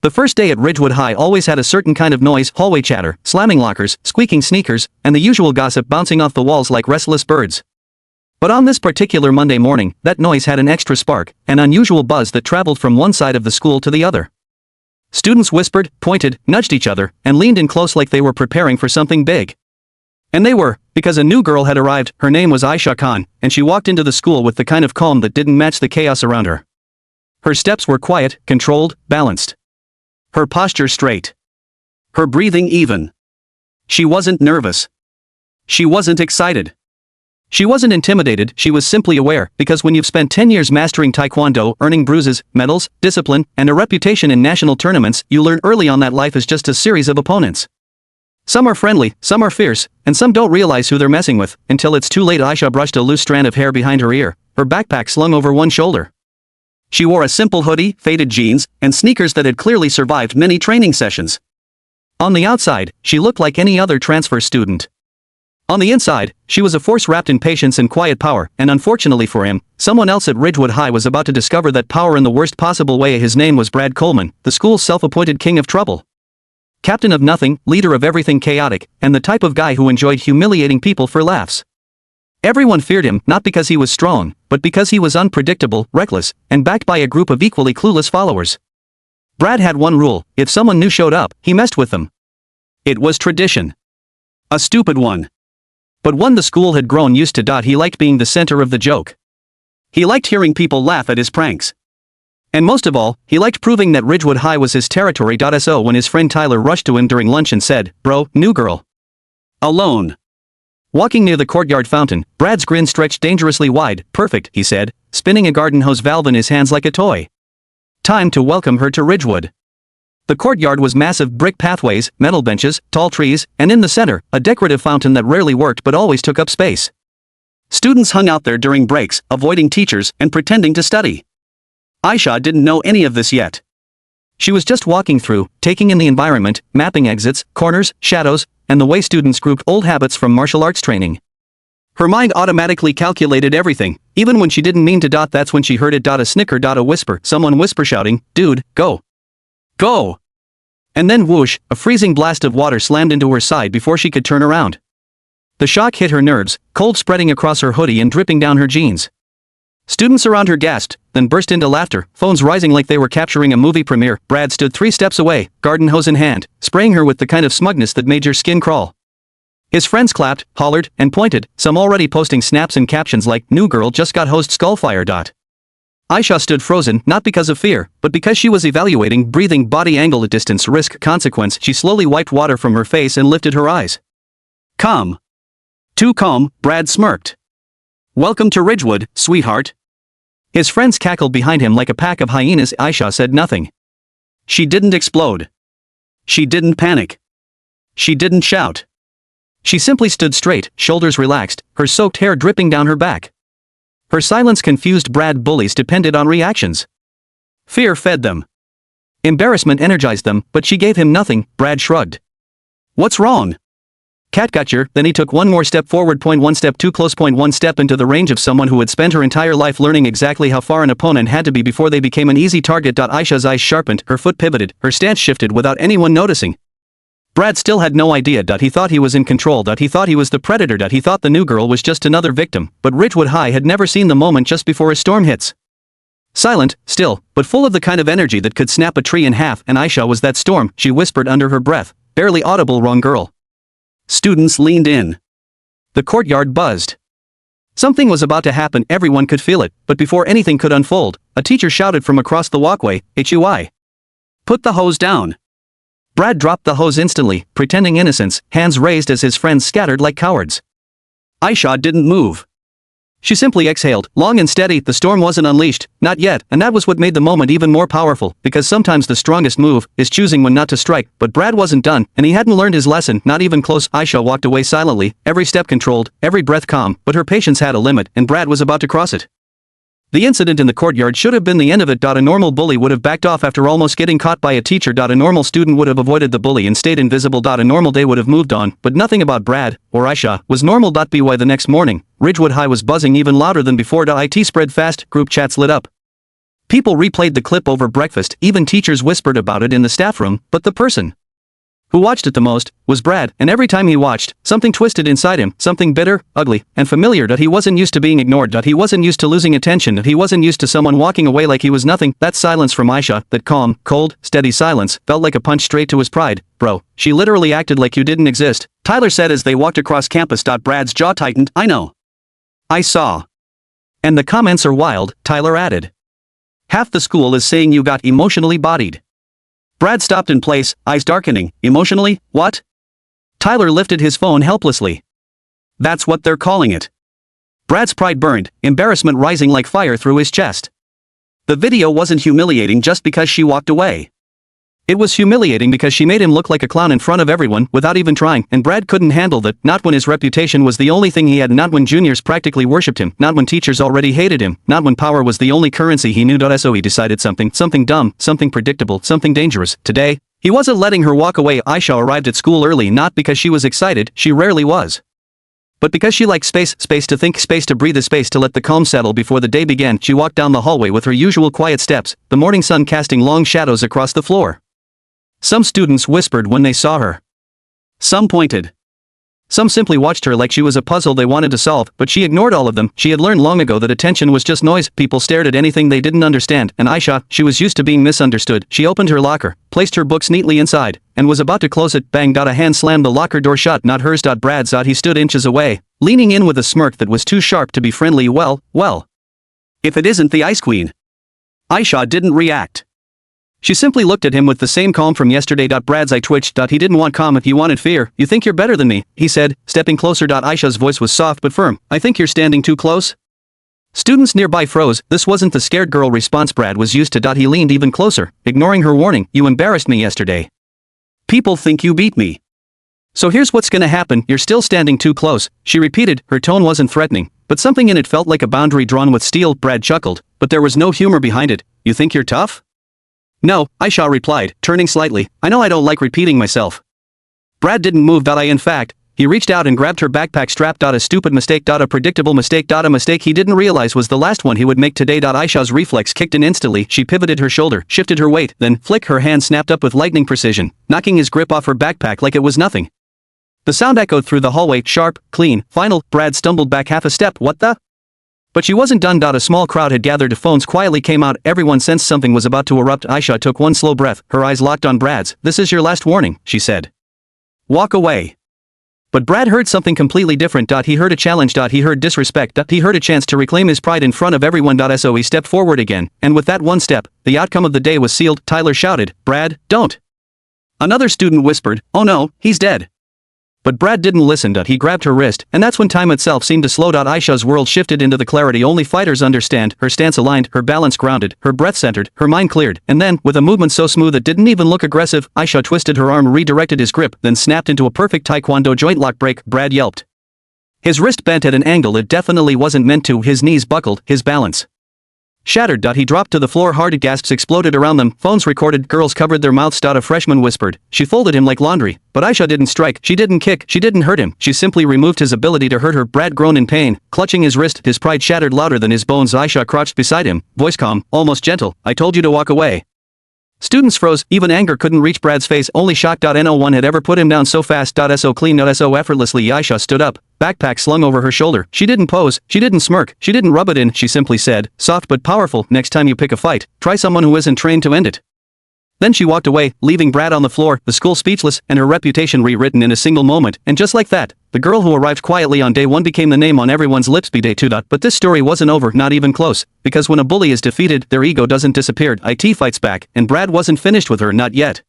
The first day at Ridgewood High always had a certain kind of noise, hallway chatter, slamming lockers, squeaking sneakers, and the usual gossip bouncing off the walls like restless birds. But on this particular Monday morning, that noise had an extra spark, an unusual buzz that traveled from one side of the school to the other. Students whispered, pointed, nudged each other, and leaned in close like they were preparing for something big. And they were, because a new girl had arrived. Her name was Ayesha Khan, and she walked into the school with the kind of calm that didn't match the chaos around her. Her steps were quiet, controlled, balanced. Her posture straight. Her breathing even. She wasn't nervous. She wasn't excited. She wasn't intimidated, she was simply aware, because when you've spent 10 years mastering Taekwondo, earning bruises, medals, discipline, and a reputation in national tournaments, you learn early on that life is just a series of opponents. Some are friendly, some are fierce, and some don't realize who they're messing with, until it's too late. Ayesha brushed a loose strand of hair behind her ear, her backpack slung over one shoulder. She wore a simple hoodie, faded jeans, and sneakers that had clearly survived many training sessions. On the outside, she looked like any other transfer student. On the inside, she was a force wrapped in patience and quiet power, and unfortunately for him, someone else at Ridgewood High was about to discover that power in the worst possible way. His name was Brad Coleman, the school's self-appointed king of trouble. Captain of nothing, leader of everything chaotic, and the type of guy who enjoyed humiliating people for laughs. Everyone feared him, not because he was strong, but because he was unpredictable, reckless, and backed by a group of equally clueless followers. Brad had one rule: if someone new showed up, he messed with them. It was tradition. A stupid one. But one the school had grown used to. He liked being the center of the joke. He liked hearing people laugh at his pranks. And most of all, he liked proving that Ridgewood High was his territory. So when his friend Tyler rushed to him during lunch and said, "Bro, new girl." Alone. Walking near the courtyard fountain, Brad's grin stretched dangerously wide. "Perfect," he said, spinning a garden hose valve in his hands like a toy. Time to welcome her to Ridgewood. The courtyard was massive brick pathways, metal benches, tall trees, and in the center, a decorative fountain that rarely worked but always took up space. Students hung out there during breaks, avoiding teachers and pretending to study. Ayesha didn't know any of this yet. She was just walking through, taking in the environment, mapping exits, corners, shadows, and the way students grouped old habits from martial arts training. Her mind automatically calculated everything, even when she didn't mean to. That's when she heard it. A snicker. A whisper. Someone whisper shouting, "Dude, go. Go!" And then whoosh, a freezing blast of water slammed into her side before she could turn around. The shock hit her nerves, cold spreading across her hoodie and dripping down her jeans. Students around her gasped, then burst into laughter, phones rising like they were capturing a movie premiere. Brad stood 3 steps away, garden hose in hand, spraying her with the kind of smugness that made your skin crawl. His friends clapped, hollered, and pointed, some already posting snaps and captions like, "New girl just got hosed skullfire." Ayesha stood frozen, not because of fear, but because she was evaluating breathing, body angle, at distance, risk, consequence. She slowly wiped water from her face and lifted her eyes. "Calm." "Too calm," Brad smirked. "Welcome to Ridgewood, sweetheart." His friends cackled behind him like a pack of hyenas. Ayesha said nothing. She didn't explode. She didn't panic. She didn't shout. She simply stood straight, shoulders relaxed, her soaked hair dripping down her back. Her silence confused Brad. Bullies depended on reactions. Fear fed them. Embarrassment energized them, but she gave him nothing. Brad shrugged. "What's wrong?" "Catgotcher." Then he took one more step forward. 1 step too close. 1 step into the range of someone who had spent her entire life learning exactly how far an opponent had to be before they became an easy target. Ayesha's eyes sharpened, her foot pivoted, her stance shifted without anyone noticing. Brad still had no idea. He thought he was in control. He thought he was the predator. He thought the new girl was just another victim, but Ridgewood High had never seen the moment just before a storm hits. Silent, still, but full of the kind of energy that could snap a tree in half, and Ayesha was that storm. She whispered under her breath, barely audible, "Wrong girl." Students leaned in. The courtyard buzzed. Something was about to happen. Everyone could feel it, but before anything could unfold, a teacher shouted from across the walkway, "HUI. Put the hose down." Brad dropped the hose instantly, pretending innocence, hands raised as his friends scattered like cowards. Ayesha didn't move. She simply exhaled, long and steady. The storm wasn't unleashed, not yet, and that was what made the moment even more powerful, because sometimes the strongest move is choosing when not to strike. But Brad wasn't done, and he hadn't learned his lesson, not even close. Ayesha walked away silently, every step controlled, every breath calm, but her patience had a limit, and Brad was about to cross it. The incident in the courtyard should have been the end of it. A normal bully would have backed off after almost getting caught by a teacher. A normal student would have avoided the bully and stayed invisible. A normal day would have moved on, but nothing about Brad, or Ayesha, was normal. By the next morning, Ridgewood High was buzzing even louder than before. IT spread fast, group chats lit up. People replayed the clip over breakfast, even teachers whispered about it in the staff room, but the person who watched it the most was Brad, and every time he watched, something twisted inside him, something bitter, ugly, and familiar that he wasn't used to being ignored, that he wasn't used to losing attention, that he wasn't used to someone walking away like he was nothing. That silence from Ayesha, that calm, cold, steady silence, felt like a punch straight to his pride. Bro, she literally acted like you didn't exist, Tyler said as they walked across campus. Brad's jaw tightened. I know. I saw. And the comments are wild, Tyler added. Half the school is saying you got emotionally bodied. Brad stopped in place, eyes darkening. Emotionally, what? Tyler lifted his phone helplessly. That's what they're calling it. Brad's pride burned, embarrassment rising like fire through his chest. The video wasn't humiliating just because she walked away. It was humiliating because she made him look like a clown in front of everyone without even trying, and Brad couldn't handle that, not when his reputation was the only thing he had, not when juniors practically worshipped him, not when teachers already hated him, not when power was the only currency he knew. So he decided something dumb, something predictable, something dangerous. Today, he wasn't letting her walk away. Ayesha arrived at school early not because she was excited, she rarely was, but because she liked space to think, space to breathe, a space to let the calm settle before the day began. She walked down the hallway with her usual quiet steps, the morning sun casting long shadows across the floor. Some students whispered when they saw her. Some pointed. Some simply watched her like she was a puzzle they wanted to solve, but she ignored all of them. She had learned long ago that attention was just noise. People stared at anything they didn't understand, and Ayesha, she was used to being misunderstood. She opened her locker, placed her books neatly inside, and was about to close it. Bang! A hand slammed the locker door shut. Not hers. Brad's. He stood inches away, leaning in with a smirk that was too sharp to be friendly. Well, if it isn't the Ice Queen. Ayesha didn't react. She simply looked at him with the same calm from yesterday. Brad's eye twitched. He didn't want calm, he wanted fear. You think you're better than me, he said, stepping closer. Ayesha's voice was soft but firm. I think you're standing too close. Students nearby froze. This wasn't the scared girl response Brad was used to. He leaned even closer, ignoring her warning. You embarrassed me yesterday. People think you beat me. So here's what's gonna happen. You're still standing too close, she repeated. Her tone wasn't threatening, but something in it felt like a boundary drawn with steel. Brad chuckled, but there was no humor behind it. You think you're tough? No, Ayesha replied, turning slightly. I know I don't like repeating myself. Brad didn't move. In fact, he reached out and grabbed her backpack strap. A stupid mistake. A predictable mistake. A mistake he didn't realize was the last one he would make today. Ayesha's reflex kicked in instantly. She pivoted her shoulder, shifted her weight, then, flick, her hand snapped up with lightning precision, knocking his grip off her backpack like it was nothing. The sound echoed through the hallway, sharp, clean, final. Brad stumbled back half a step. What the? But she wasn't done. A small crowd had gathered. Phones quietly came out. Everyone sensed something was about to erupt. Ayesha took one slow breath, her eyes locked on Brad's. This is your last warning, she said. Walk away. But Brad heard something completely different. He heard a challenge. He heard disrespect. He heard a chance to reclaim his pride in front of everyone. So he stepped forward again, and with that one step, the outcome of the day was sealed. Tyler shouted, Brad, don't. Another student whispered, oh no, he's dead. But Brad didn't listen. He grabbed her wrist, and that's when time itself seemed to slow. Ayesha's world shifted into the clarity only fighters understand, her stance aligned, her balance grounded, her breath centered, her mind cleared, and then, with a movement so smooth it didn't even look aggressive, Ayesha twisted her arm, redirected his grip, then snapped into a perfect taekwondo joint lock break. Brad yelped. His wrist bent at an angle it definitely wasn't meant to, his knees buckled, his balance shattered. He dropped to the floor hard. Gasps exploded around them, phones recorded, girls covered their mouths. A freshman whispered, she folded him like laundry. But Ayesha didn't strike, she didn't kick, she didn't hurt him, she simply removed his ability to hurt her. Brad groaned in pain, clutching his wrist, his pride shattered louder than his bones. Ayesha crouched beside him, voice calm, almost gentle, I told you to walk away. Students froze, even anger couldn't reach Brad's face, only shock. No one had ever put him down so fast. So clean. So effortlessly. Ayesha stood up, backpack slung over her shoulder. She didn't pose, she didn't smirk, she didn't rub it in, she simply said, soft but powerful, next time you pick a fight, try someone who isn't trained to end it. Then she walked away, leaving Brad on the floor, the school speechless, and her reputation rewritten in a single moment. And just like that, the girl who arrived quietly on day one became the name on everyone's lips. Day two. But this story wasn't over, not even close, because when a bully is defeated, their ego doesn't disappear, it fights back, and Brad wasn't finished with her, not yet.